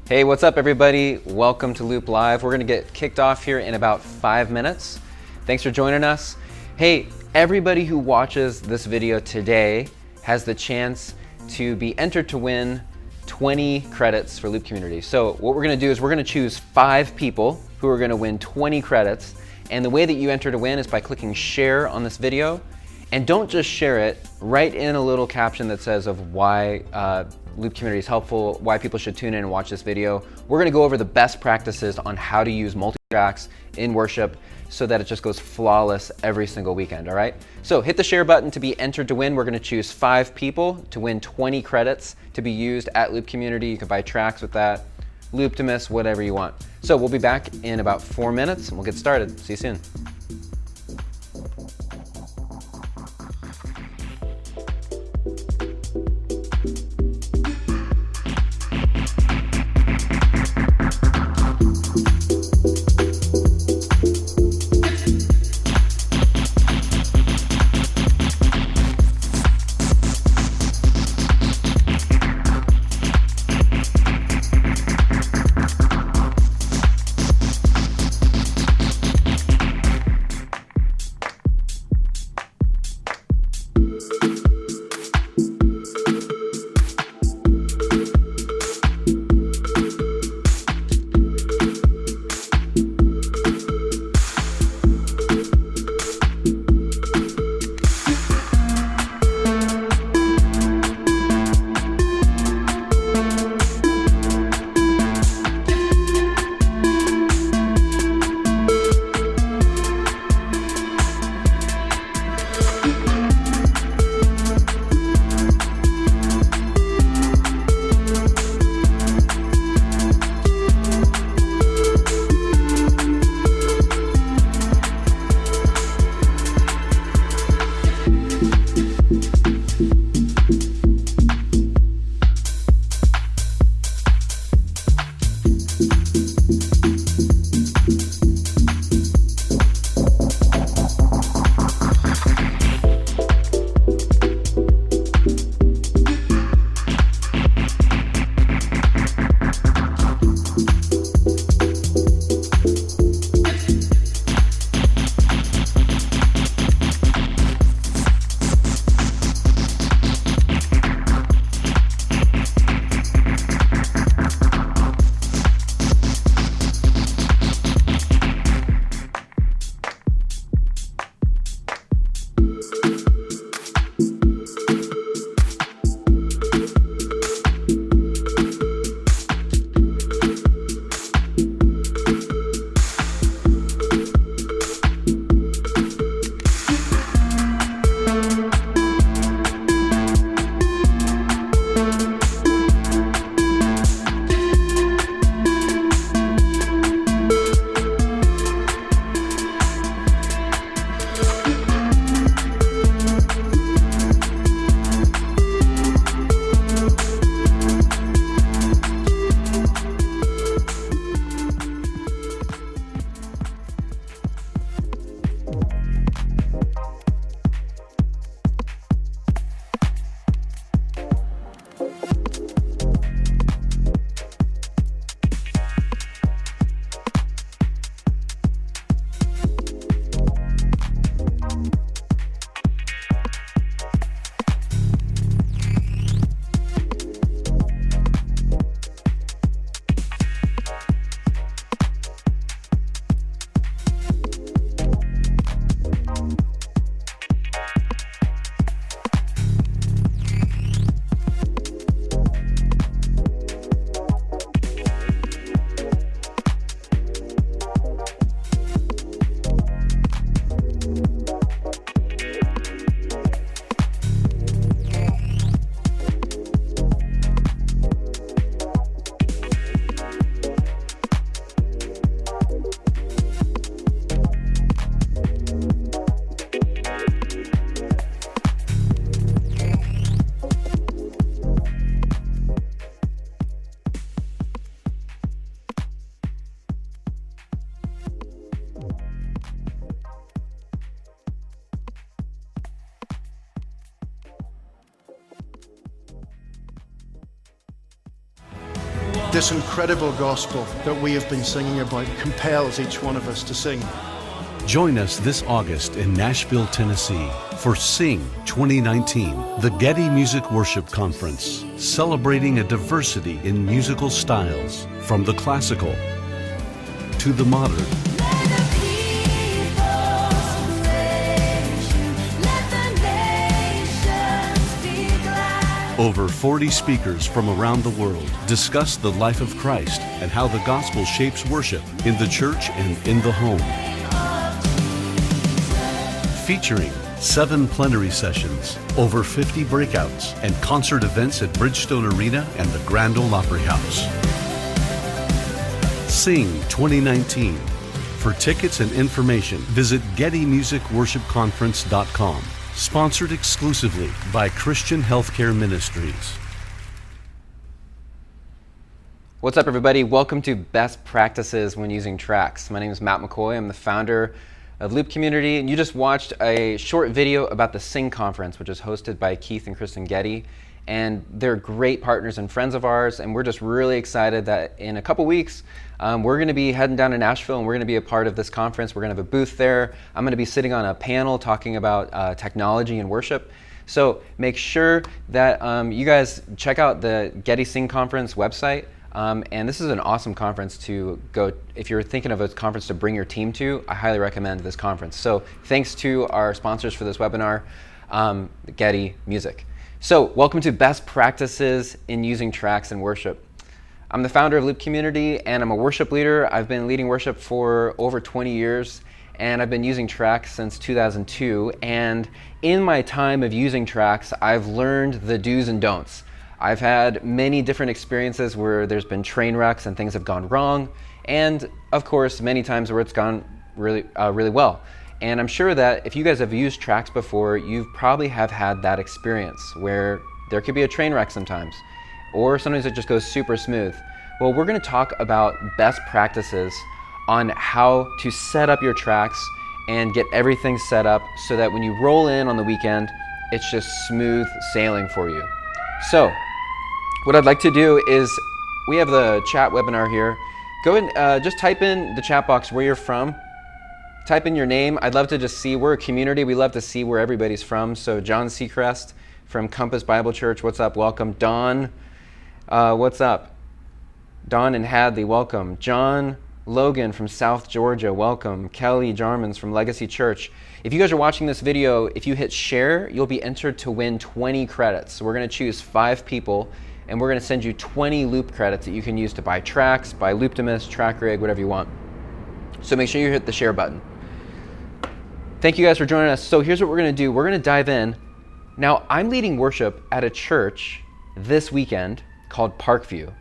Hey, what's up everybody? Welcome to Loop Live. We're gonna get kicked off here in about 5 minutes. Thanks for joining us. Hey, everybody who watches this video today has the chance to be entered to win 20 credits for Loop Community. So what we're gonna do is we're gonna choose 5 people who are gonna win 20 credits. And the way that you enter to win is by clicking share on this video. And don't just share it, write in a little caption that says of why Loop Community is helpful, why people should tune in and watch this video. We're gonna go over the best practices on how to use multi-tracks in worship so that it just goes flawless every single weekend, all right? So hit the share button to be entered to win. We're gonna choose 5 people to win 20 credits to be used at Loop Community. You can buy tracks with that, Looptimus, whatever you want. So we'll be back in about 4 minutes and we'll get started. See you soon. This incredible gospel that we have been singing about compels each one of us to sing. Join us this August in Nashville, Tennessee for Sing 2019, the Getty Music Worship Conference, celebrating a diversity in musical styles from the classical to the modern. Over 40 speakers from around the world discuss the life of Christ and how the gospel shapes worship in the church and in the home. Featuring 7 plenary sessions, over 50 breakouts, and concert events at Bridgestone Arena and the Grand Ole Opry House. Sing 2019. For tickets and information, visit GettyMusicWorshipConference.com. Sponsored exclusively by Christian Healthcare Ministries. What's up, everybody? Welcome to Best Practices When Using Tracks. My name is Matt McCoy. I'm the founder of Loop Community, and you just watched a short video about the Sing Conference, which is hosted by Keith and Kristen Getty. And they're great partners and friends of ours, and we're just really excited that in a couple weeks, we're going to be heading down to Nashville, and we're going to be a part of this conference. We're going to have a booth there. I'm going to be sitting on a panel talking about technology and worship. So make sure that you guys check out the Getty Sing Conference website. And this is an awesome conference to go. If you're thinking of a conference to bring your team to, I highly recommend this conference. So thanks to our sponsors for this webinar, Getty Music. So welcome to Best Practices in Using Tracks in Worship. I'm the founder of Loop Community, and I'm a worship leader. I've been leading worship for over 20 years, and I've been using tracks since 2002. And in my time of using tracks, I've learned the do's and don'ts. I've had many different experiences where there's been train wrecks and things have gone wrong, and of course, many times where it's gone really well. And I'm sure that if you guys have used tracks before, you probably have had that experience where there could be a train wreck sometimes, or sometimes it just goes super smooth. Well, we're going to talk about best practices on how to set up your tracks and get everything set up so that when you roll in on the weekend, it's just smooth sailing for you. So what I'd like to do is, we have the chat webinar here. Go and just type in the chat box where you're from. Type in your name. I'd love to just see, we're a community. We love to see where everybody's from. So John Seacrest from Compass Bible Church, what's up? Welcome. Don, what's up? Don and Hadley, welcome. John Logan from South Georgia, welcome. Kelly Jarmans from Legacy Church. If you guys are watching this video, if you hit share, you'll be entered to win 20 credits. So we're going to choose 5 people, and we're going to send you 20 Loop credits that you can use to buy tracks, buy Looptimus, Track Rig, whatever you want. So make sure you hit the share button. Thank you guys for joining us. So here's what we're going to do. We're going to dive in. Now, I'm leading worship at a church this weekend called Parkview.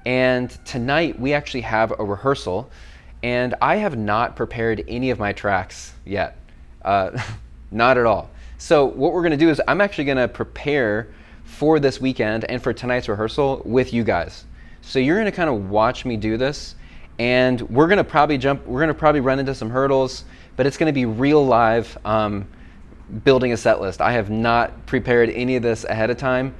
And tonight we actually have a rehearsal, and I have not prepared any of my tracks yet. Not at all. So what we're going to do is I'm actually going to prepare for this weekend and for tonight's rehearsal with you guys. So you're going to kind of watch me do this, and we're going to probably run into some hurdles, but it's going to be real live building a set list. I have not prepared any of this ahead of time.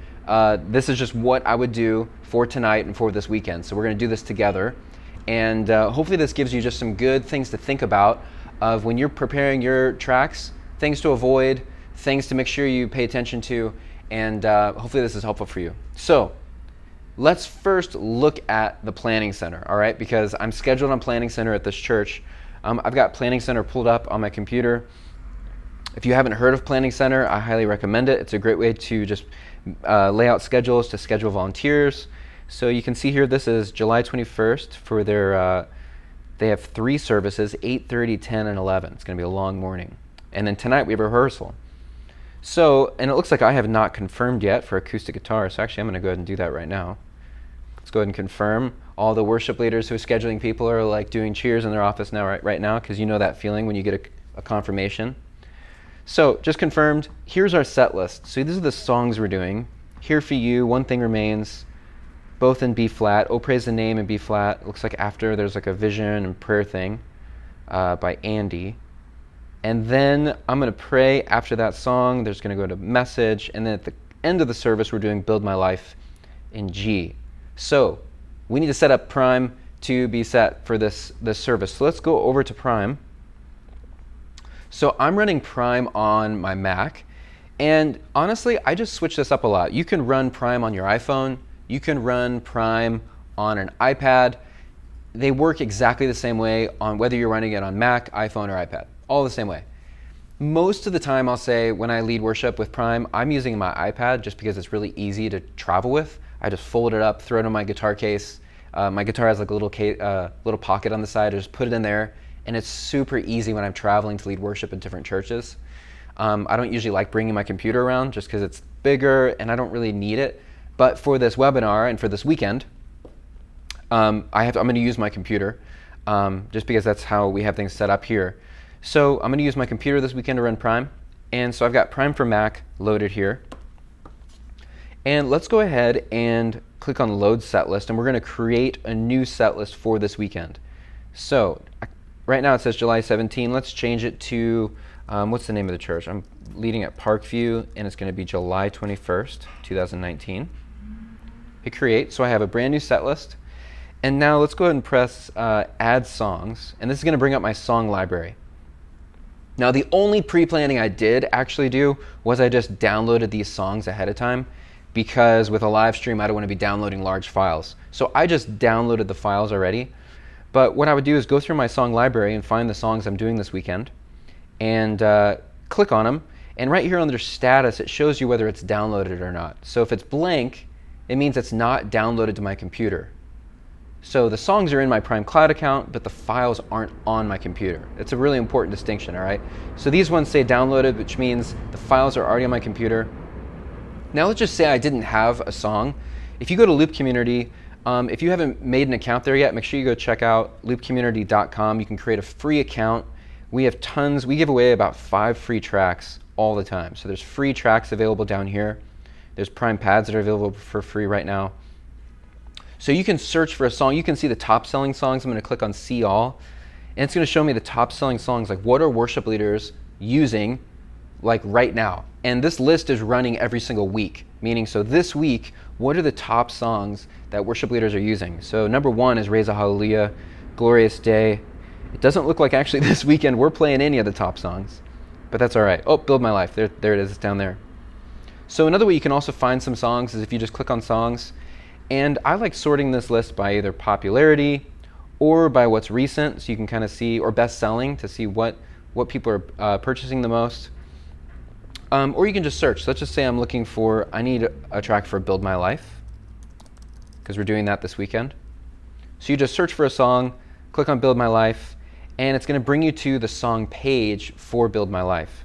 This is just what I would do for tonight and for this weekend. So we're going to do this together, and hopefully this gives you just some good things to think about of when you're preparing your tracks, things to avoid, things to make sure you pay attention to, and hopefully this is helpful for you. So let's first look at the Planning Center, all right? Because I'm scheduled on Planning Center at this church. I've got Planning Center pulled up on my computer. If you haven't heard of Planning Center, I highly recommend it. It's a great way to just lay out schedules, to schedule volunteers. So you can see here, this is July 21st for their, they have 3 services, 8:30, 10, and 11. It's going to be a long morning. And then tonight we have a rehearsal. So, and it looks like I have not confirmed yet for acoustic guitar, so actually I'm going to go ahead and do that right now. Let's go ahead and confirm. All the worship leaders who are scheduling people are like doing cheers in their office now, right now, because you know that feeling when you get a confirmation. So, just confirmed. Here's our set list. So these are the songs we're doing. Here for You, One Thing Remains, both in B flat. Oh, Praise the Name in B flat. Looks like after there's like a vision and prayer thing by Andy. And then I'm going to pray after that song. There's going to go to message. And then at the end of the service, we're doing Build My Life in G. So we need to set up Prime to be set for this service. So let's go over to Prime. So I'm running Prime on my Mac, and honestly, I just switch this up a lot. You can run Prime on your iPhone, you can run Prime on an iPad. They work exactly the same way on whether you're running it on Mac, iPhone, or iPad, all the same way. Most of the time, I'll say when I lead worship with Prime, I'm using my iPad just because it's really easy to travel with. I just fold it up, throw it in my guitar case. My guitar has like a little pocket on the side. I just put it in there, and it's super easy when I'm traveling to lead worship in different churches. I don't usually like bringing my computer around just because it's bigger and I don't really need it. But for this webinar and for this weekend, I'm going to use my computer just because that's how we have things set up here. So I'm going to use my computer this weekend to run Prime. And so I've got Prime for Mac loaded here. And let's go ahead and click on Load Setlist, and we're going to create a new setlist for this weekend. So right now it says July 17. Let's change it to, what's the name of the church? I'm leading at Parkview, and it's going to be July 21st, 2019. Hit Create. So I have a brand new setlist. And now let's go ahead and press Add Songs, and this is going to bring up my song library. Now the only pre-planning I did actually do was I just downloaded these songs ahead of time, because with a live stream I don't want to be downloading large files. So I just downloaded the files already. But what I would do is go through my song library and find the songs I'm doing this weekend and click on them. And right here under status, it shows you whether it's downloaded or not. So if it's blank, it means it's not downloaded to my computer. So the songs are in my Prime Cloud account, but the files aren't on my computer. It's a really important distinction, all right? So these ones say downloaded, which means the files are already on my computer. Now let's just say I didn't have a song. If you go to Loop Community, if you haven't made an account there yet, make sure you go check out loopcommunity.com. You can create a free account. We have tons. We give away about 5 free tracks all the time. So there's free tracks available down here. There's Prime pads that are available for free right now. So you can search for a song. You can see the top selling songs. I'm going to click on See All, and it's going to show me the top selling songs, like what are worship leaders using like right now. And this list is running every single week, meaning so this week, what are the top songs that worship leaders are using? So number 1 is Raise a Hallelujah, Glorious Day. It doesn't look like actually this weekend we're playing any of the top songs, but that's all right. Oh, Build My Life, there it is, it's down there. So another way you can also find some songs is if you just click on songs. And I like sorting this list by either popularity or by what's recent, so you can kind of see, or best selling to see what people are purchasing the most. Or you can just search. So let's just say I'm looking for, I need a track for Build My Life, because we're doing that this weekend. So you just search for a song, click on Build My Life, and it's going to bring you to the song page for Build My Life.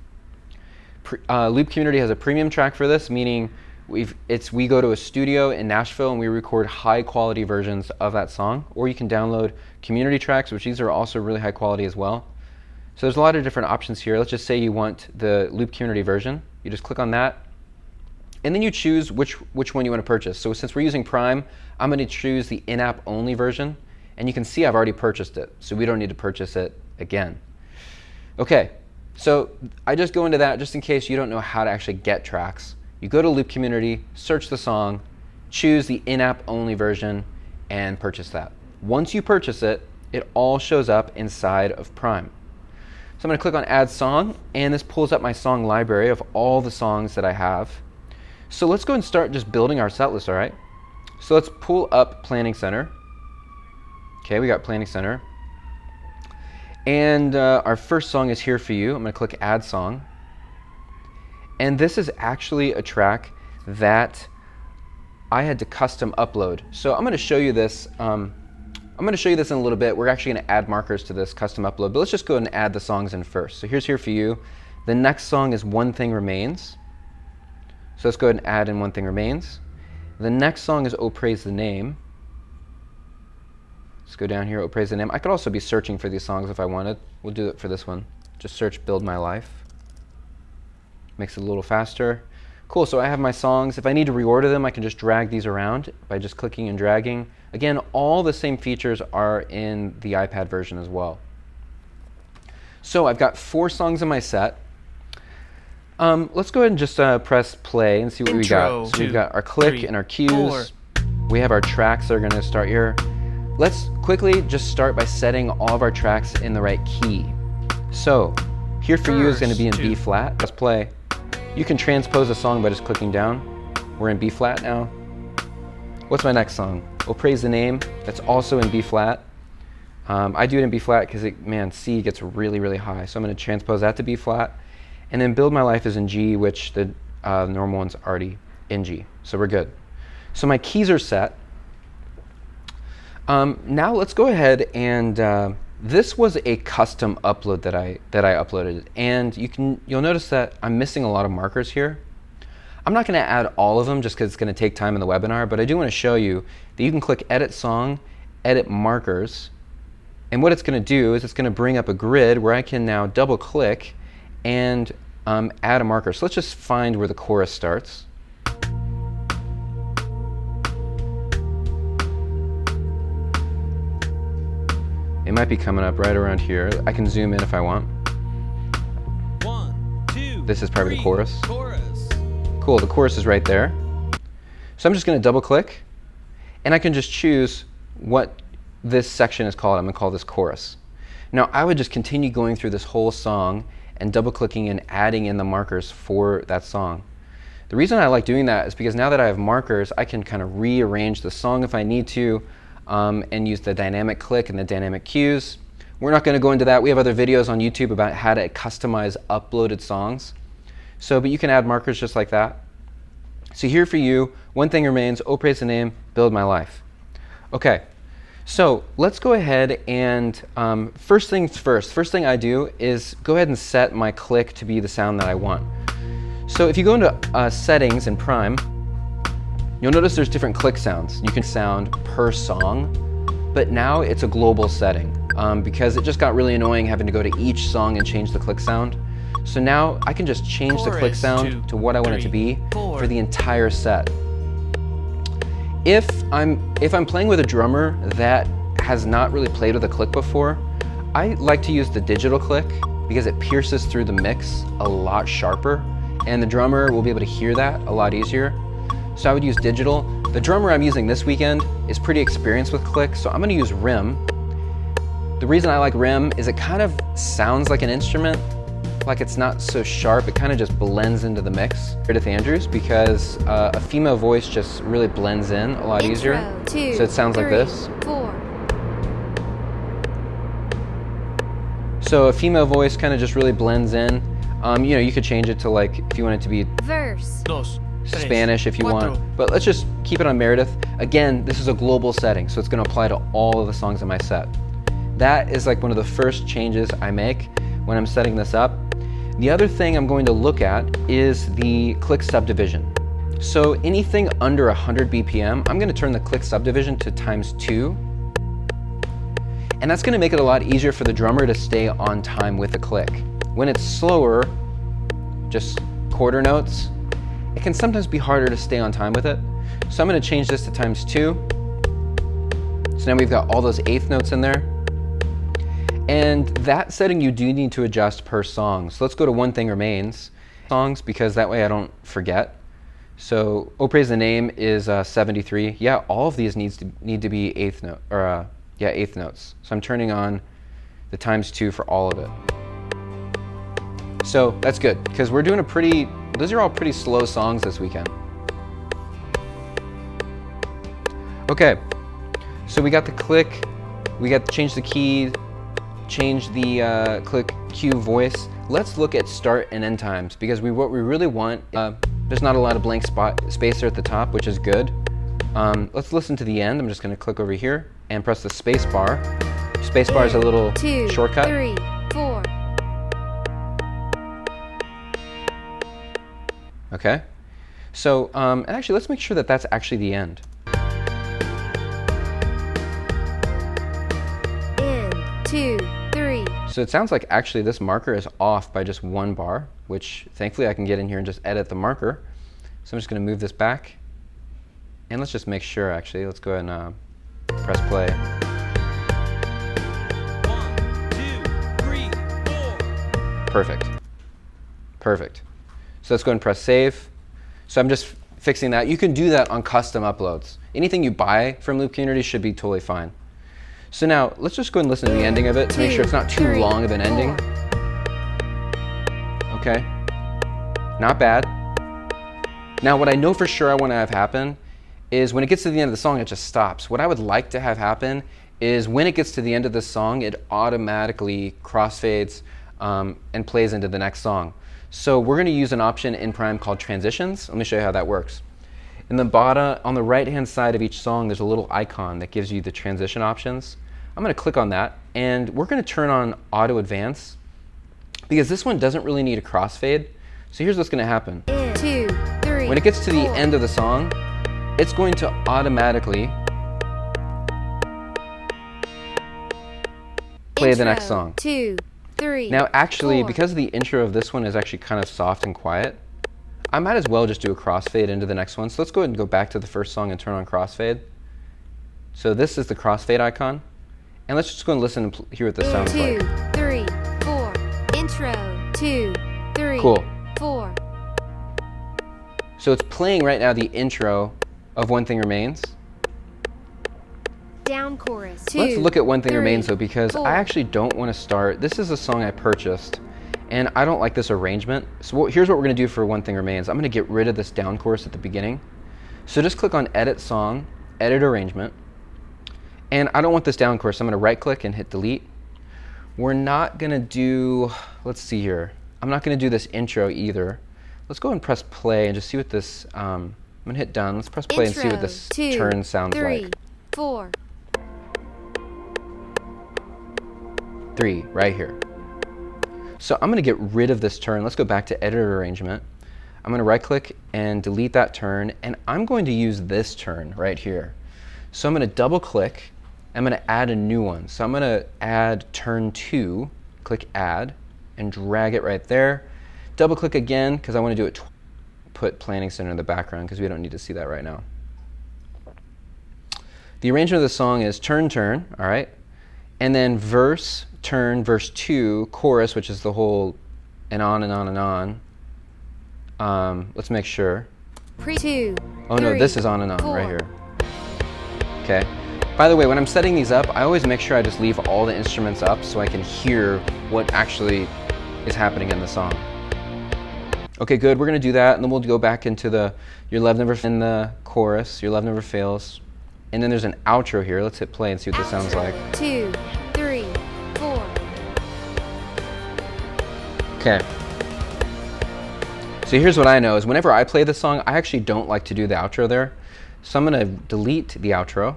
Loop Community has a premium track for this, meaning we go to a studio in Nashville and we record high quality versions of that song, or you can download community tracks, which these are also really high quality as well. So there's a lot of different options here. Let's just say you want the Loop Community version. You just click on that, and then you choose which one you want to purchase. So since we're using Prime, I'm going to choose the in-app only version, and you can see I've already purchased it, so we don't need to purchase it again. Okay, so I just go into that just in case you don't know how to actually get tracks. You go to Loop Community, search the song, choose the in-app only version, and purchase that. Once you purchase it, it all shows up inside of Prime. So I'm going to click on Add Song, and this pulls up my song library of all the songs that I have. So let's go and start just building our set list, all right? So let's pull up Planning Center. Okay, we got Planning Center. And our first song is Here For You. I'm going to click Add Song. And this is actually a track that I had to custom upload. So I'm going to show you this. I'm going to show you this in a little bit. We're actually going to add markers to this custom upload, but let's just go ahead and add the songs in first. So here's Here For You. The next song is One Thing Remains. So let's go ahead and add in One Thing Remains. The next song is Oh Praise the Name. Let's go down here, Oh Praise the Name. I could also be searching for these songs if I wanted. We'll do it for this one. Just search Build My Life. Makes it a little faster. Cool, so I have my songs. If I need to reorder them, I can just drag these around by just clicking and dragging. Again, all the same features are in the iPad version as well. So I've got 4 songs in my set. Let's go ahead and just press play and see what we got. So we've got our click and our cues. We have our tracks that are gonna start here. Let's quickly just start by setting all of our tracks in the right key. So, Here For You is gonna be in B flat. Let's play. You can transpose a song by just clicking down. We're in B flat now. What's my next song? Oh Praise the Name. That's also in B flat. I do it in B flat because, man, C gets really, really high. So I'm gonna transpose that to B flat. And then Build My Life is in G, which the normal one's already in G. So we're good. So my keys are set. Now let's go ahead and, this was a custom upload that I uploaded. And you'll notice that I'm missing a lot of markers here. I'm not gonna add all of them just because it's gonna take time in the webinar, but I do wanna show you that you can click Edit Song, Edit Markers, and what it's gonna do is it's gonna bring up a grid where I can now double click and add a marker. So let's just find where the chorus starts. It might be coming up right around here. I can zoom in if I want. 1, 2, this is probably the chorus. Chorus. Cool, the chorus is right there. So I'm just gonna double click and I can just choose what this section is called. I'm gonna call this chorus. Now I would just continue going through this whole song and double clicking and adding in the markers for that song. The reason I like doing that is because now that I have markers, I can kind of rearrange the song if I need to, and use the dynamic click and the dynamic cues. We're not gonna go into that. We have other videos on YouTube about how to customize uploaded songs. So, but you can add markers just like that. So Here For You, One Thing Remains, Oh Praise the Name, Build My Life. Okay, so let's go ahead and first things first. First thing I do is go ahead and set my click to be the sound that I want. So if you go into settings in Prime, you'll notice there's different click sounds. You can sound per song, but now it's a global setting because it just got really annoying having to go to each song and change the click sound. So now I can just change the click sound to what I want it to be for the entire set. If I'm playing with a drummer that has not really played with a click before, I like to use the digital click because it pierces through the mix a lot sharper, and the drummer will be able to hear that a lot easier. So I would use digital. The drummer I'm using this weekend is pretty experienced with click, so I'm gonna use rim. The reason I like rim is it kind of sounds like an instrument, like it's not so sharp, it kind of just blends into the mix. Meredith Andrews, because a female voice just really blends in a lot easier. So it sounds like this. 4. So a female voice kind of just really blends in. You know, you could change it to, like, if you want it to be Verse. 2, 3, Spanish if you want, but let's just keep it on Meredith. Again, this is a global setting, so it's gonna apply to all of the songs in my set. That is like one of the first changes I make when I'm setting this up. The other thing I'm going to look at is the click subdivision. So anything under 100 BPM, I'm gonna turn the click subdivision to ×2. And that's gonna make it a lot easier for the drummer to stay on time with the click. When it's slower, just quarter notes, it can sometimes be harder to stay on time with it. So I'm gonna change this to ×2. So now we've got all those eighth notes in there. And that setting you do need to adjust per song. So let's go to One Thing Remains songs, because that way I don't forget. So Oh Praise the Name is 73. Yeah, all of these need to be eighth note, or eighth notes. So I'm turning on the ×2 for all of it. So that's good, because we're doing those are all pretty slow songs this weekend. Okay, so we got the click, we got to change the key, change the click cue voice. Let's look at start and end times, because what we really want, there's not a lot of blank space there at the top, which is good. Let's listen to the end. I'm just gonna click over here and press the space bar. Space bar is a little 2, shortcut. 3, 4. Okay, so and actually let's make sure that that's actually the end. End. 2, 3. So it sounds like actually this marker is off by just 1 bar, which thankfully I can get in here and just edit the marker. So I'm just gonna move this back. And let's just make sure actually, let's go ahead and press play. 1, 2, 3, 4. Perfect, perfect. So let's go ahead and press save. So I'm just fixing that. You can do that on custom uploads. Anything you buy from Loop Community should be totally fine. So now let's just go and listen to the ending of it to make sure it's not too long of an ending. Okay, not bad. Now what I know for sure I want to have happen is when it gets to the end of the song, it just stops. What I would like to have happen is when it gets to the end of the song, it automatically crossfades and plays into the next song. So we're going to use an option in Prime called transitions. Let me show you how that works. In the bottom, on the right-hand side of each song, there's a little icon that gives you the transition options. I'm going to click on that, and we're going to turn on Auto Advance because this one doesn't really need a crossfade. So here's what's going to happen. 2, 3. When it gets to the 4. end of the song, it's going to automatically play the next song. 2, 3. Now actually, 4. because the intro of this one is actually kind of soft and quiet, I might as well just do a crossfade into the next one. So let's go ahead and go back to the first song and turn on crossfade. So this is the crossfade icon. And let's just go and listen and hear what this sounds 2, like. 3, 4. Intro. 2, 3. Cool. 4. So it's playing right now the intro of One Thing Remains. Down chorus. 2. Let's look at One Thing 3, Remains though, because 4. I actually don't want to start. This is a song I purchased, and I don't like this arrangement. So here's what we're going to do for One Thing Remains. I'm going to get rid of this down chorus at the beginning. So just click on Edit Song, Edit Arrangement. And I don't want this down chorus. I'm going to right click and hit delete. We're not going to do, let's see here. I'm not going to do this intro either. Let's go and press play and just see what this, I'm going to hit done. Let's press play and see what this 2, turn sounds 3, like. 4. 3, right here. So I'm going to get rid of this turn. Let's go back to Edit Arrangement. I'm going to right click and delete that turn, and I'm going to use this turn right here. So I'm going to double click. I'm going to add a new one. So I'm going to add turn 2, click add, and drag it right there. Double click again because I want to do it put Planning Center in the background because we don't need to see that right now. The arrangement of the song is turn, turn, all right? And then verse, turn, verse 2, chorus, which is the whole and on and on and on. Let's make sure. 2. Oh no, 3, this is on and on 4. right here. Okay. By the way, when I'm setting these up, I always make sure I just leave all the instruments up so I can hear what actually is happening in the song. Okay, good. We're going to do that, and then we'll go back into the Your Love Never in the chorus, Your Love Never Fails. And then there's an outro here. Let's hit play and see what this sounds like. 2, 3, 4. Okay. So here's what I know is whenever I play this song, I actually don't like to do the outro there. So I'm going to delete the outro,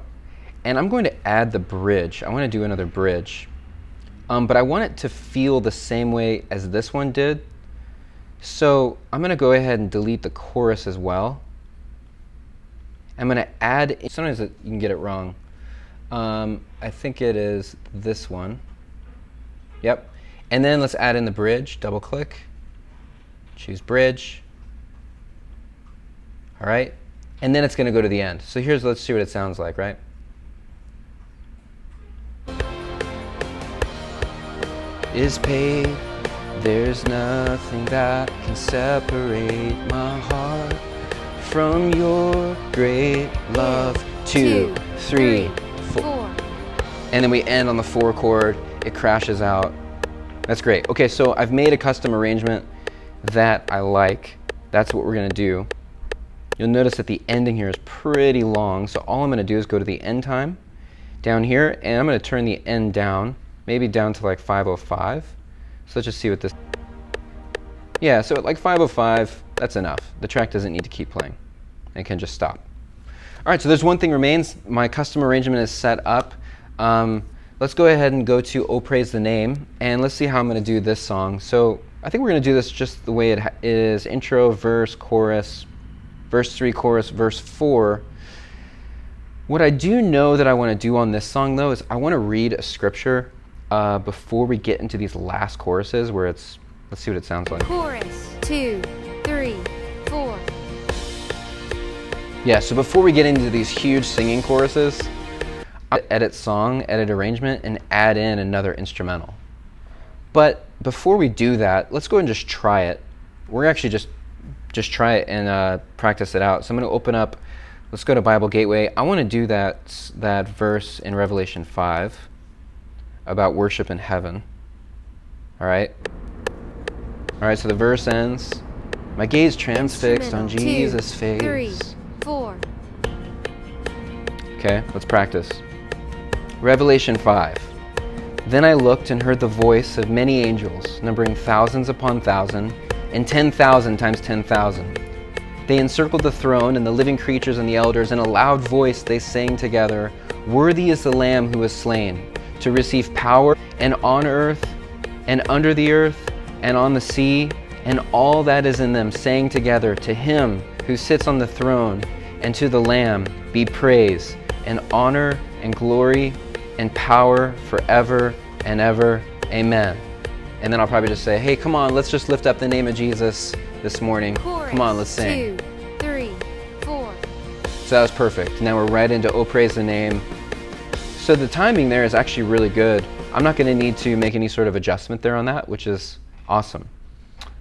and I'm going to add the bridge. I want to do another bridge. But I want it to feel the same way as this one did. So I'm going to go ahead and delete the chorus as well. I'm going to add, sometimes you can get it wrong. I think it is this one. Yep. And then let's add in the bridge, double click, choose bridge. All right. And then it's going to go to the end. So let's see what it sounds like, right? Is paid, there's nothing that can separate my heart from your great love. 2, 3, 4. And then we end on the 4 chord. It crashes out. That's great. Okay, so I've made a custom arrangement that I like. That's what we're going to do. You'll notice that the ending here is pretty long, so all I'm going to do is go to the end time down here, and I'm going to turn the end down, maybe down to like 5:05. So let's just see what this. Yeah, so at like 5:05, that's enough. The track doesn't need to keep playing. It can just stop. All right, so there's One Thing Remains. My custom arrangement is set up. Let's go ahead and go to Oh Praise the Name, and let's see how I'm going to do this song. So I think we're going to do this just the way it is: intro, verse, chorus, verse 3, chorus, verse 4. What I do know that I want to do on this song, though, is I want to read a scripture before we get into these last choruses where it's, let's see what it sounds like. Chorus. 2, 3, 4. Yeah, so before we get into these huge singing choruses, I'll edit song, edit arrangement, and add in another instrumental. But before we do that, let's go ahead and just try it. We're actually just just try it and practice it out. So I'm going to open up, let's go to Bible Gateway. I want to do that verse in Revelation 5 about worship in heaven. All right, so the verse ends, my gaze transfixed on Jesus' face. 3, 4. Okay, let's practice. Revelation 5. Then I looked and heard the voice of many angels, numbering thousands upon thousand, and 10,000 times 10,000. They encircled the throne and the living creatures and the elders. In a loud voice they sang together, worthy is the Lamb who was slain, to receive power and on earth and under the earth and on the sea and all that is in them, saying together, to him who sits on the throne and to the Lamb be praise and honor and glory and power forever and ever. Amen. And then I'll probably just say, hey, come on, let's just lift up the name of Jesus this morning. Chorus, Come on, let's sing. 2, 3, 4. So that was perfect. Now we're right into Oh Praise the Name. So the timing there is actually really good. I'm not going to need to make any sort of adjustment there on that, which is awesome.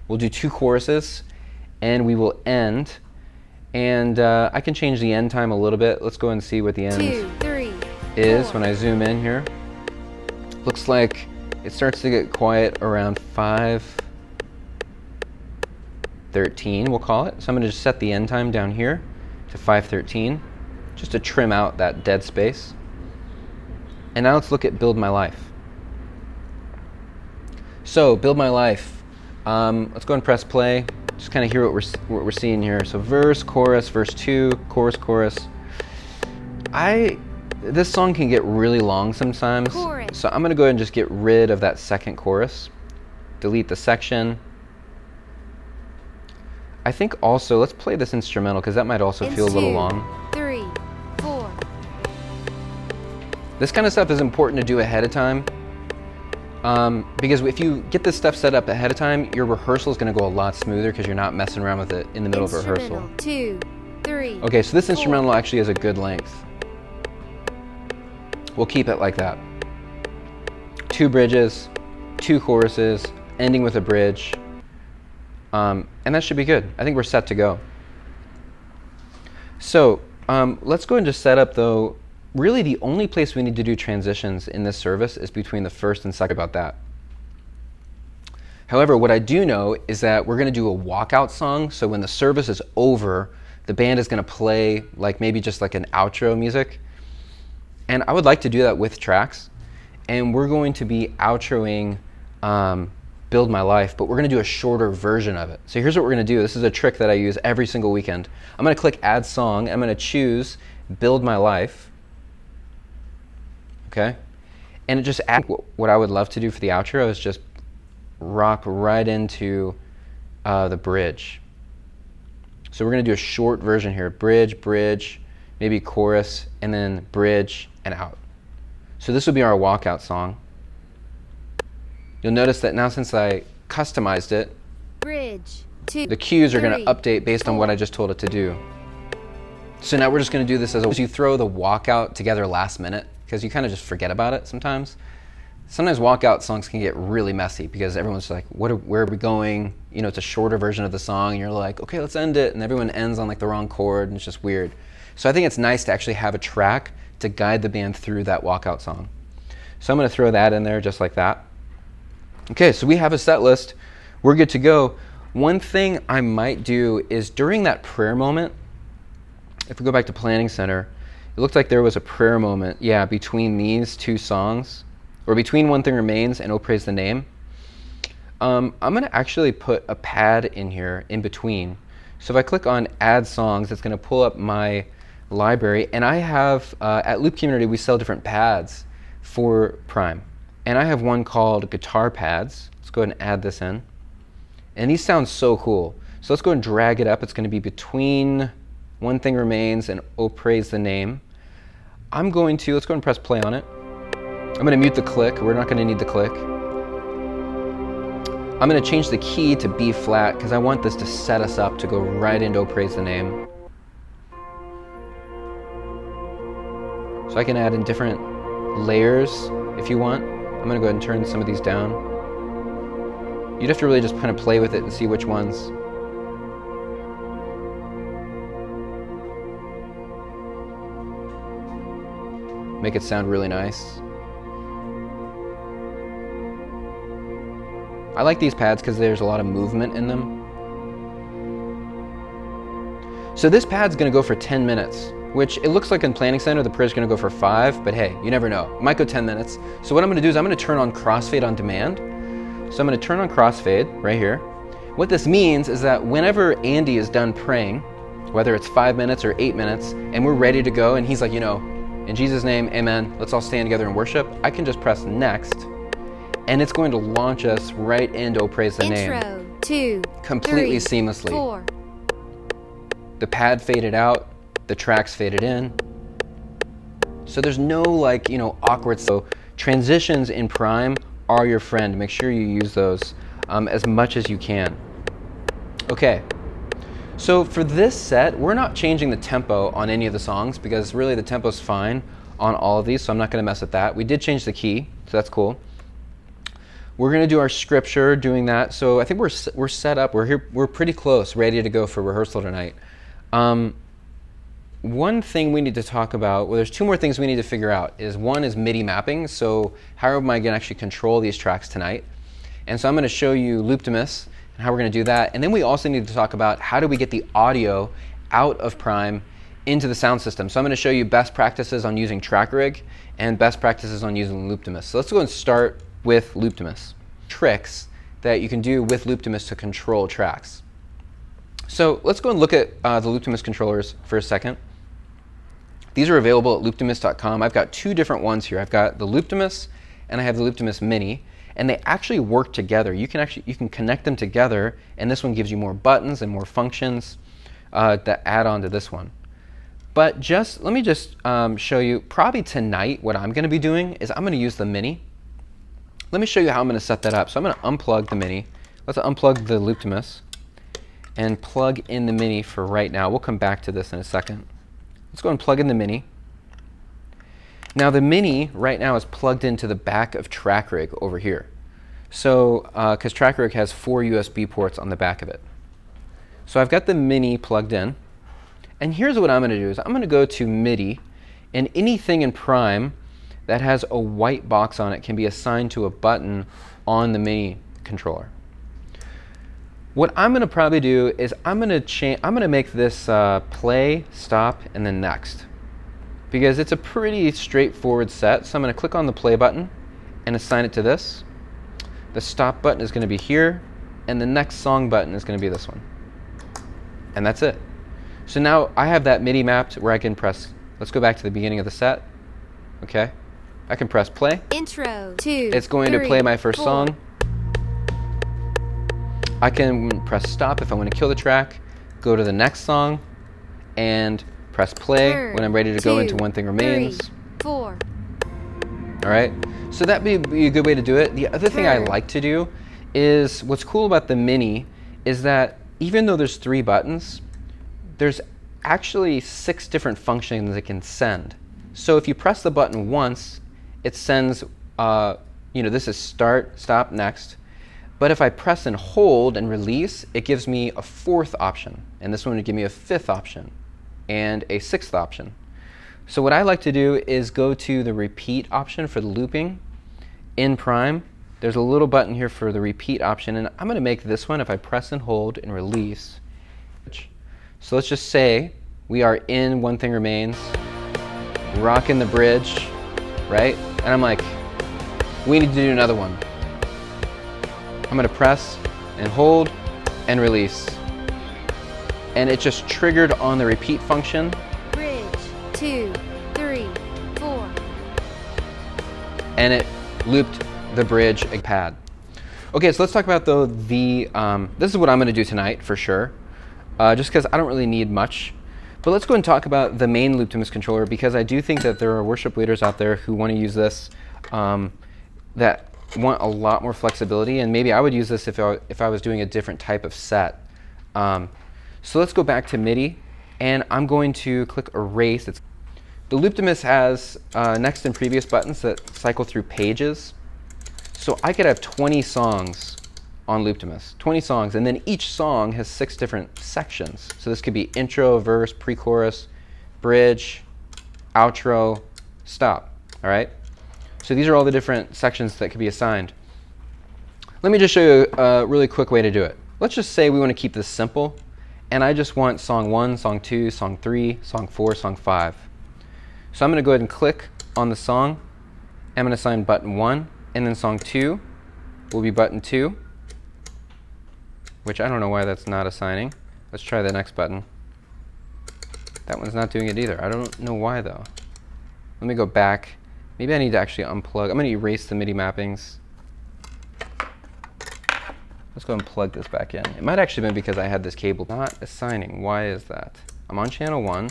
We'll do 2 choruses and we will end. And I can change the end time a little bit. Let's go and see what the end 2, 3, is 4. when I zoom in here. Looks like it starts to get quiet around 5:13, we'll call it. So I'm going to just set the end time down here to 5:13, just to trim out that dead space. And now let's look at Build My Life. So Build My Life. Let's go and press play. Just kind of hear what we're seeing here. So verse, chorus, verse 2, chorus, chorus. This song can get really long sometimes. Chorus. So I'm going to go ahead and just get rid of that second chorus. Delete the section. I think also, let's play this instrumental because that might also feel a little long. 3, 4. This kind of stuff is important to do ahead of time. Because if you get this stuff set up ahead of time, your rehearsal is going to go a lot smoother because you're not messing around with it in the middle of rehearsal. 2, 3. Okay, so this 4. instrumental actually has a good length. We'll keep it like that. 2 bridges, 2 choruses, ending with a bridge. And that should be good. I think we're set to go. So let's go and just set up though, really the only place we need to do transitions in this service is between the first and second about that. However, what I do know is that we're going to do a walkout song. So when the service is over, the band is going to play like maybe just like an outro music. And I would like to do that with tracks. And we're going to be outroing Build My Life, but we're going to do a shorter version of it. So here's what we're going to do. This is a trick that I use every single weekend. I'm going to click Add Song. I'm going to choose Build My Life. Okay? And it just adds what I would love to do for the outro is just rock right into the bridge. So we're going to do a short version here. Bridge, bridge, maybe chorus, and then bridge and out. So this will be our walkout song. You'll notice that now since I customized it, Bridge, 2. the cues are going 3, to update based on what I just told it to do. So now we're just going to do this as you throw the walkout together last minute, because you kind of just forget about it sometimes. Sometimes walkout songs can get really messy because everyone's like, where are we going? You know, it's a shorter version of the song and you're like, okay, let's end it. And everyone ends on like the wrong chord and it's just weird. So I think it's nice to actually have a track to guide the band through that walkout song. So I'm going to throw that in there just like that. Okay, so we have a set list. We're good to go. One thing I might do is during that prayer moment, if we go back to Planning Center, it looked like there was a prayer moment, between these 2 songs, or between One Thing Remains and Oh Praise the Name. I'm going to actually put a pad in here in between. So if I click on Add Songs, it's going to pull up my library, and I have, at Loop Community, we sell different pads for Prime. And I have one called Guitar Pads. Let's go ahead and add this in. And these sound so cool. So let's go and drag it up. It's going to be between One Thing Remains and Oh Praise the Name. Let's go and press play on it. I'm going to mute the click. We're not going to need the click. I'm going to change the key to B flat because I want this to set us up to go right into Oh Praise the Name. So I can add in different layers if you want. I'm going to go ahead and turn some of these down. You'd have to really just kind of play with it and see which ones. make it sound really nice. I like these pads because there's a lot of movement in them. So this pad's gonna go for 10 minutes, which it looks like in Planning Center the prayer is gonna go for 5, but hey, you never know. It might go 10 minutes. So what I'm gonna do is I'm gonna turn on crossfade on demand. So I'm gonna turn on crossfade right here. What this means is that whenever Andy is done praying, whether it's 5 minutes or 8 minutes, and we're ready to go, and he's like, you know, in Jesus' name, amen, let's all stand together and worship, I can just press next, and it's going to launch us right into Oh Praise the Name. Intro, 2, Completely 3, seamlessly. 4. The pad faded out, the tracks faded in. So there's no like, you know, awkward. So transitions in Prime are your friend. Make sure you use those as much as you can. Okay, so for this set, we're not changing the tempo on any of the songs because really the tempo's fine on all of these, so I'm not gonna mess with that. We did change the key, so that's cool. We're gonna do our scripture doing that. So I think we're set up, we're pretty close, ready to go for rehearsal tonight. One thing we need to talk about, well, there's 2 more things we need to figure out. One is MIDI mapping. So how am I going to actually control these tracks tonight? And so I'm going to show you Looptimus and how we're going to do that. And then we also need to talk about how do we get the audio out of Prime into the sound system. So I'm going to show you best practices on using TrackRig and best practices on using Looptimus. So let's go and start with Looptimus. Tricks that you can do with Looptimus to control tracks. So let's go and look at the Looptimus controllers for a second. These are available at looptimus.com. I've got 2 different ones here. I've got the Looptimus and I have the Looptimus Mini, and they actually work together. You can connect them together, and this one gives you more buttons and more functions that add on to this one. But let me just show you, probably tonight what I'm going to be doing is I'm going to use the Mini. Let me show you how I'm going to set that up. So I'm going to unplug the Mini. Let's unplug the Looptimus and plug in the Mini for right now. We'll come back to this in a second. Let's go and plug in the Mini. Now the Mini right now is plugged into the back of TrackRig over here. So, because TrackRig has 4 USB ports on the back of it. So I've got the Mini plugged in. And here's what I'm going to do is I'm going to go to MIDI, and anything in Prime that has a white box on it can be assigned to a button on the Mini controller. What I'm going to probably do is I'm going to make this play, stop, and then next, because it's a pretty straightforward set. So I'm going to click on the play button and assign it to this. The stop button is going to be here, and the next song button is going to be this one. And that's it. So now I have that MIDI mapped where I can press, let's go back to the beginning of the set. Okay, I can press play. Intro, 2, It's going 3, to play my first 4. song. I can press stop if I want to kill the track, go to the next song, and press play when I'm ready to go into One Thing Remains. 3, 4. All right, so that'd be a good way to do it. The other thing I like to do is, what's cool about the Mini is that even though there's 3 buttons, there's actually 6 different functions it can send. So if you press the button once, it sends, this is start, stop, next. But if I press and hold and release, it gives me a 4th option. And this one would give me a 5th option and a 6th option. So what I like to do is go to the repeat option for the looping in Prime. There's a little button here for the repeat option, and I'm going to make this one, if I press and hold and release. So let's just say we are in One Thing Remains, rocking the bridge, right? And I'm like, we need to do another one. I'm going to press and hold and release. And it just triggered on the repeat function. Bridge, 2, 3, 4. And it looped the bridge pad. Okay, so let's talk about though this is what I'm going to do tonight for sure, just because I don't really need much. But let's go and talk about the main Looptimus controller, because I do think that there are worship leaders out there who want to use this that want a lot more flexibility, and maybe I would use this if I was doing a different type of set. So let's go back to MIDI, and I'm going to click Erase. The Looptimus has next and previous buttons that cycle through pages. So I could have 20 songs on Looptimus, 20 songs, and then each song has 6 different sections. So this could be intro, verse, pre-chorus, bridge, outro, stop. all right? So these are all the different sections that could be assigned. Let me just show you a really quick way to do it. Let's just say we want to keep this simple, and I just want song 1, song 2, song 3, song 4, song 5. So I'm going to go ahead and click on the song. I'm going to assign button 1, and then song 2 will be button 2, which I don't know why that's not assigning. Let's try the next button. That one's not doing it either. I don't know why though. Let me go back. Maybe I need to actually unplug. I'm going to erase the MIDI mappings. Let's go and plug this back in. It might actually have been because I had this cable not assigning. Why is that? I'm on channel 1.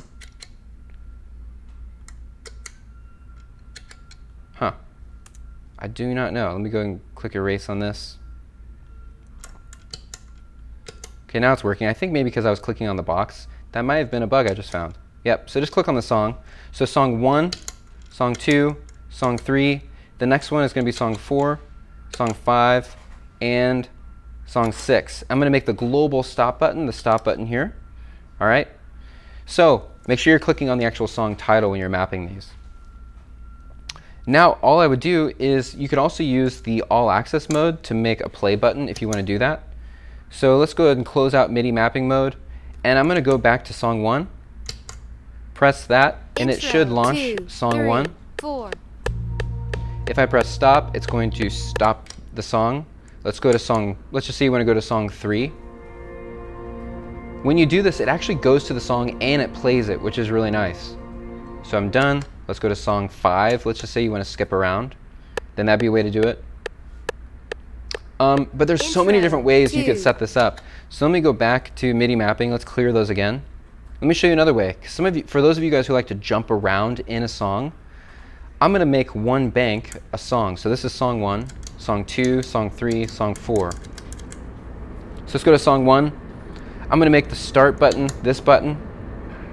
Huh. I do not know. Let me go and click erase on this. Okay, now it's working. I think maybe because I was clicking on the box. That might have been a bug I just found. Yep, so just click on the song. So song 1, song 2, song 3. The next one is going to be song 4, song 5, and song 6. I'm going to make the global stop button the stop button here. All right? So make sure you're clicking on the actual song title when you're mapping these. Now all I would do is you could also use the all access mode to make a play button if you want to do that. So let's go ahead and close out MIDI mapping mode, and I'm going to go back to song 1, press that, and it should launch 2, song 3, 1. 4. If I press stop, it's going to stop the song. Let's go to song, let's just say you want to go to song 3. When you do this, it actually goes to the song and it plays it, which is really nice. So I'm done. Let's go to song 5. Let's just say you want to skip around. Then that'd be a way to do it. But there's so many different ways you could set this up. So let me go back to MIDI mapping. Let's clear those again. Let me show you another way. Some of you, for those of you guys who like to jump around in a song, I'm going to make one bank a song. So this is song 1, song 2, song 3, song 4. So let's go to song 1. I'm going to make the start button this button.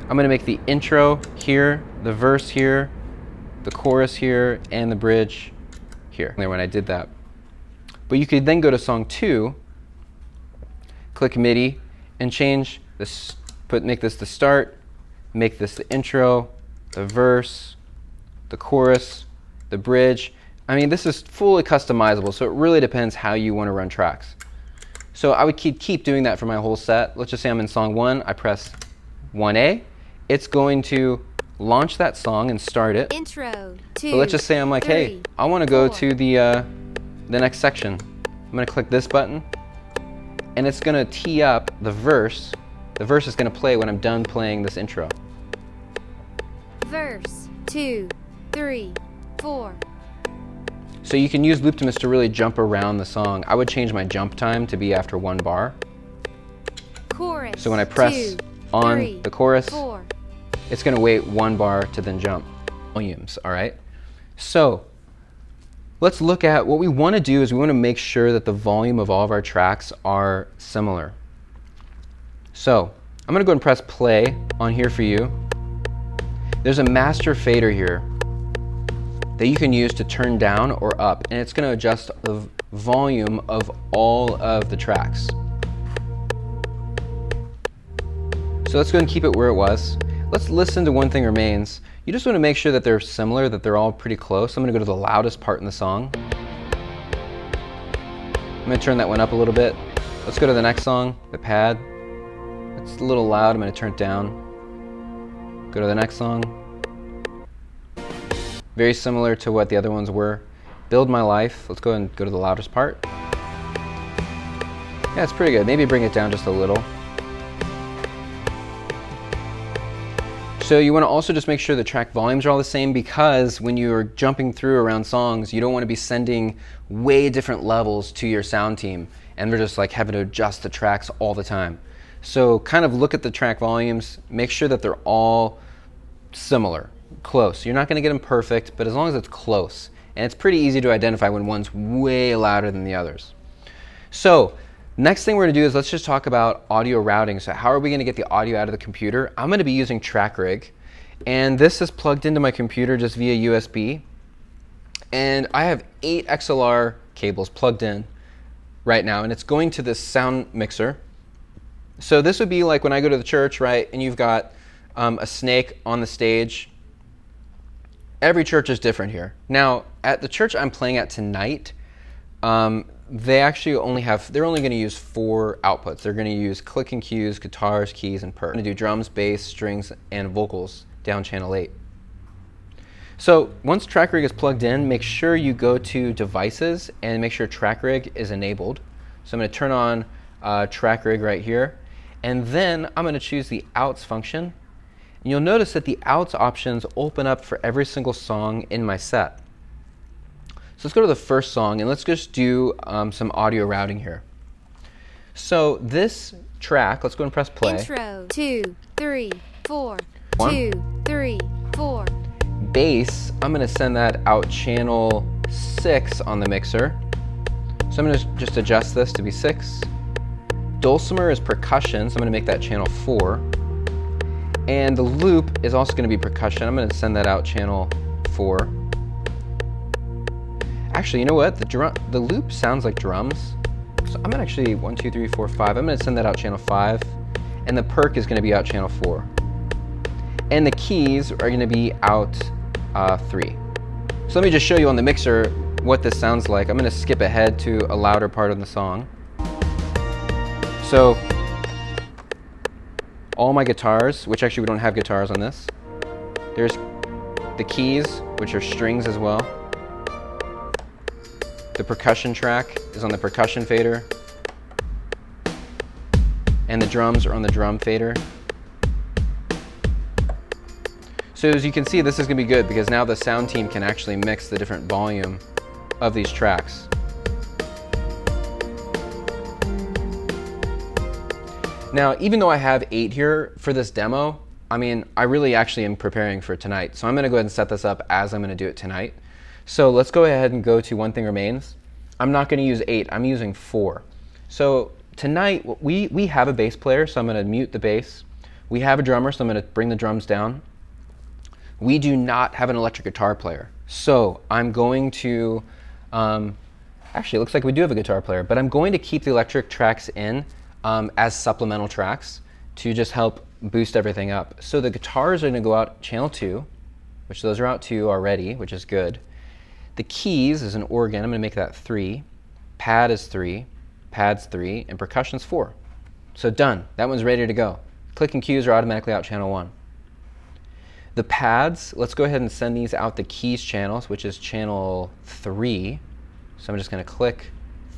I'm going to make the intro here, the verse here, the chorus here, and the bridge here. There when I did that. But you could then go to song 2, click MIDI, and change this. Make this the start, make this the intro, the verse, the chorus, the bridge. I mean, this is fully customizable, so it really depends how you want to run tracks. So I would keep doing that for my whole set. Let's just say I'm in song 1. I press 1A. It's going to launch that song and start it. Intro 2. But let's just say I'm like, 3, hey, I want to go 4. to the next section. I'm going to click this button, and it's going to tee up the verse. The verse is going to play when I'm done playing this intro. Verse 2, 3, 4. So you can use Looptimus to really jump around the song. I would change my jump time to be after 1 bar. Chorus. So when I press 2, on 3, the chorus, 4. it's going to wait 1 bar to then jump. Volumes, all right? So let's look at what we want to do is we want to make sure that the volume of all of our tracks are similar. So I'm going to go and press play on here for you. There's a master fader here that you can use to turn down or up, and it's going to adjust the volume of all of the tracks. So let's go and keep it where it was. Let's listen to One Thing Remains. You just want to make sure that they're similar, that they're all pretty close. I'm going to go to the loudest part in the song. I'm going to turn that one up a little bit. Let's go to the next song, The Pad. It's a little loud. I'm going to turn it down. Go to the next song. Very similar to what the other ones were. Build My Life. Let's go and go to the loudest part. Yeah, it's pretty good. Maybe bring it down just a little. So you want to also just make sure the track volumes are all the same, because when you're jumping through around songs, you don't want to be sending way different levels to your sound team, and they're just like having to adjust the tracks all the time. So kind of look at the track volumes, make sure that they're all similar, close. You're not going to get them perfect, but as long as it's close. And it's pretty easy to identify when one's way louder than the others. So next thing we're going to do is let's just talk about audio routing. So how are we going to get the audio out of the computer? I'm going to be using TrackRig, and this is plugged into my computer just via USB. And I have 8 XLR cables plugged in right now, and it's going to this sound mixer. So this would be like when I go to the church, right, and you've got a snake on the stage. every church is different here. Now, at the church I'm playing at tonight, they're only going to use 4 outputs. They're going to use click and cues, guitars, keys, and perk. They're going to do drums, bass, strings, and vocals down channel 8. So once track rig is plugged in, make sure you go to devices and make sure track rig is enabled. So I'm going to turn on track rig right here, and then I'm going to choose the outs function. And you'll notice that the outs options open up for every single song in my set. So let's go to the first song and let's just do some audio routing here. So this track, let's go and press play. Intro 2, 3, 4. 1. 2, 3, 4. Bass, I'm going to send that out channel 6 on the mixer. So I'm going to just adjust this to be 6. Dulcimer is percussion, so I'm going to make that channel 4. And the loop is also going to be percussion. I'm going to send that out channel 4. Actually, you know what? The loop sounds like drums. So I'm going to actually 1, 2, 3, 4, 5. I'm going to send that out channel 5. And the perk is going to be out channel 4. And the keys are going to be out 3. So let me just show you on the mixer what this sounds like. I'm going to skip ahead to a louder part of the song. So all my guitars, which actually we don't have guitars on this. There's the keys, which are strings as well. The percussion track is on the percussion fader. And the drums are on the drum fader. So as you can see, this is going to be good because now the sound team can actually mix the different volume of these tracks. Now, even though I have 8 here for this demo, I mean, I really actually am preparing for tonight. So I'm going to go ahead and set this up as I'm going to do it tonight. So let's go ahead and go to One Thing Remains. I'm not going to use 8, I'm using 4. So tonight, we have a bass player, so I'm going to mute the bass. We have a drummer, so I'm going to bring the drums down. We do not have an electric guitar player. So I'm going to, actually it looks like we do have a guitar player, but I'm going to keep the electric tracks in as supplemental tracks to just help boost everything up. So the guitars are going to go out channel 2, which those are out 2 already, which is good. The keys is an organ, I'm going to make that 3. Pad is 3, pad's 3, and percussion's 4. So done, that one's ready to go. Click and cues are automatically out channel 1. The pads, let's go ahead and send these out the keys channels, which is channel 3. So I'm just going to click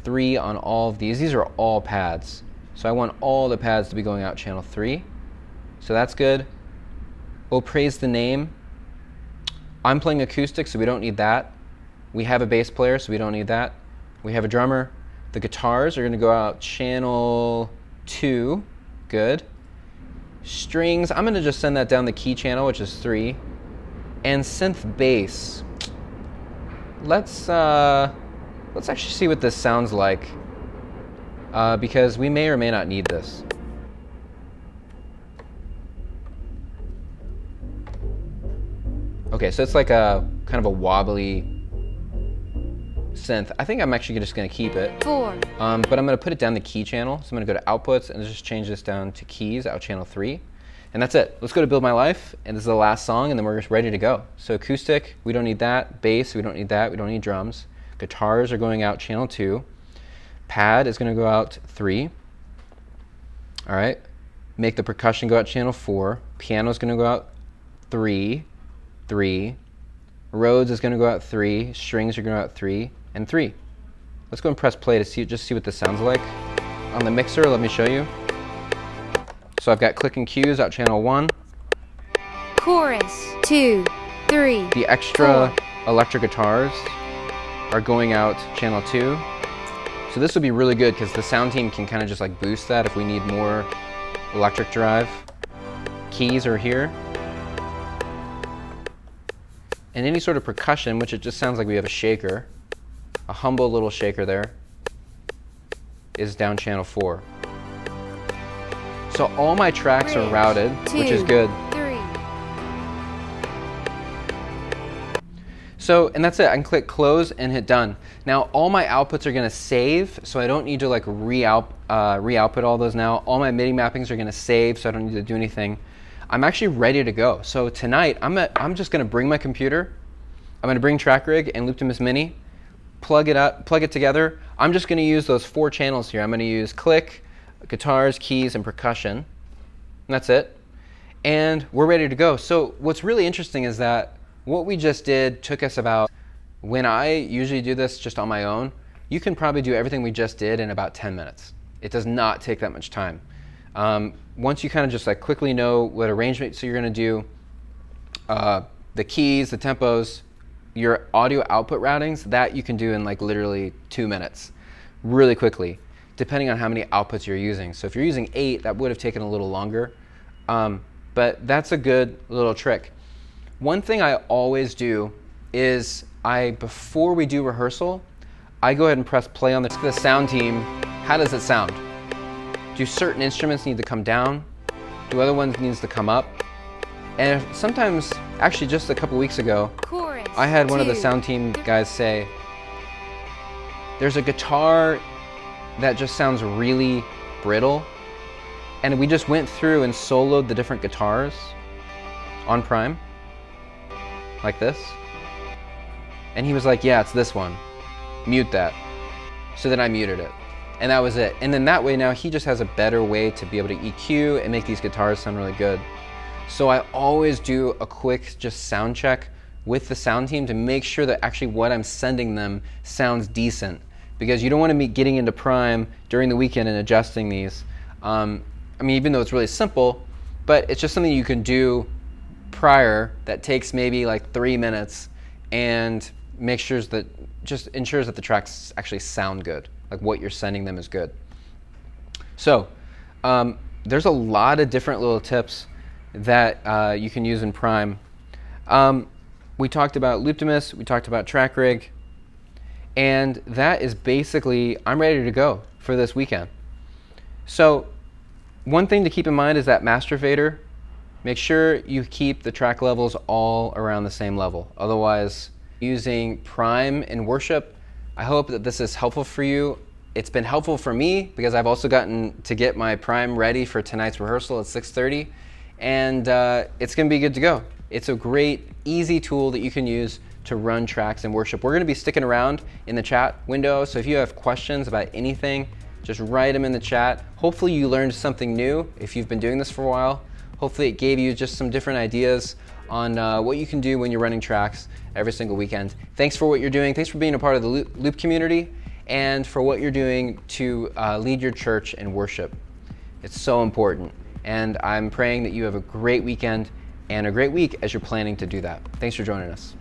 3 on all of these. These are all pads. So I want all the pads to be going out channel 3. So that's good. Oh, praise the name. I'm playing acoustic, so we don't need that. We have a bass player, so we don't need that. We have a drummer. The guitars are going to go out channel 2. Good. Strings, I'm going to just send that down the key channel, which is 3. And synth bass. Let's actually see what this sounds like, because we may or may not need this. Okay, so it's like a kind of a wobbly synth. I think I'm actually just going to keep it. 4. But I'm going to put it down the key channel. So I'm going to go to outputs and just change this down to keys, out channel 3. And that's it. Let's go to Build My Life. And this is the last song, and then we're just ready to go. So acoustic, we don't need that. Bass, we don't need that. We don't need drums. Guitars are going out channel 2. Pad is going to go out 3. All right. Make the percussion go out channel 4. Piano is going to go out 3. 3. Rhodes is going to go out 3. Strings are going to go out 3. And 3. Let's go and press play to see what this sounds like. On the mixer, let me show you. So I've got click and cues out channel 1. Chorus 2, 3. The extra electric guitars are going out channel 2. So this would be really good because the sound team can kind of just like boost that if we need more electric drive. Keys are here. And any sort of percussion, which it just sounds like we have a shaker, a humble little shaker there, is down channel 4. So all my tracks are routed, which is good. 3. So, and that's it. I can click close and hit done. Now all my outputs are going to save, so I don't need to like re-output all those now. All my MIDI mappings are going to save, so I don't need to do anything. I'm actually ready to go. So tonight, I'm just going to bring my computer, I'm gonna bring Track Rig and Looptimus Mini, plug it together. I'm just gonna use those 4 channels here. I'm gonna use click, guitars, keys, and percussion. And that's it. And we're ready to go. So what's really interesting is that what we just did took us about, when I usually do this just on my own, you can probably do everything we just did in about 10 minutes. It does not take that much time. Once you kind of just like quickly know what arrangement, so you're gonna do the keys, the tempos, your audio output routings, that you can do in like literally 2 minutes, really quickly, depending on how many outputs you're using. So if you're using 8, that would have taken a little longer, but that's a good little trick. One thing I always do is before we do rehearsal, I go ahead and press play on the sound team. How does it sound? Do certain instruments need to come down? Do other ones need to come up? And sometimes, actually just a couple weeks ago, Chorus. I had one of the 2, sound team guys say, there's a guitar that just sounds really brittle, and we just went through and soloed the different guitars on Prime, like this. And he was like, yeah, it's this one. Mute that. So then I muted it. And that was it. And then that way now he just has a better way to be able to EQ and make these guitars sound really good. So I always do a quick just sound check with the sound team to make sure that actually what I'm sending them sounds decent. Because you don't want to be getting into Prime during the weekend and adjusting these. I mean, even though it's really simple, but it's just something you can do prior that takes maybe like 3 minutes and ensures that the tracks actually sound good, like what you're sending them is good. So there's a lot of different little tips that you can use in Prime. We talked about Looptimus, we talked about Track Rig, and that is basically, I'm ready to go for this weekend. So one thing to keep in mind is that master fader, make sure you keep the track levels all around the same level. Otherwise, using Prime in worship, I hope that this is helpful for you. It's been helpful for me because I've also gotten to get my Prime ready for tonight's rehearsal at 6:30, and it's gonna be good to go. It's a great, easy tool that you can use to run tracks in worship. We're gonna be sticking around in the chat window, so if you have questions about anything, just write them in the chat. Hopefully you learned something new if you've been doing this for a while. Hopefully it gave you just some different ideas on what you can do when you're running tracks every single weekend. Thanks for what you're doing. Thanks for being a part of the Loop community and for what you're doing to lead your church in worship. It's so important. And I'm praying that you have a great weekend and a great week as you're planning to do that. Thanks for joining us.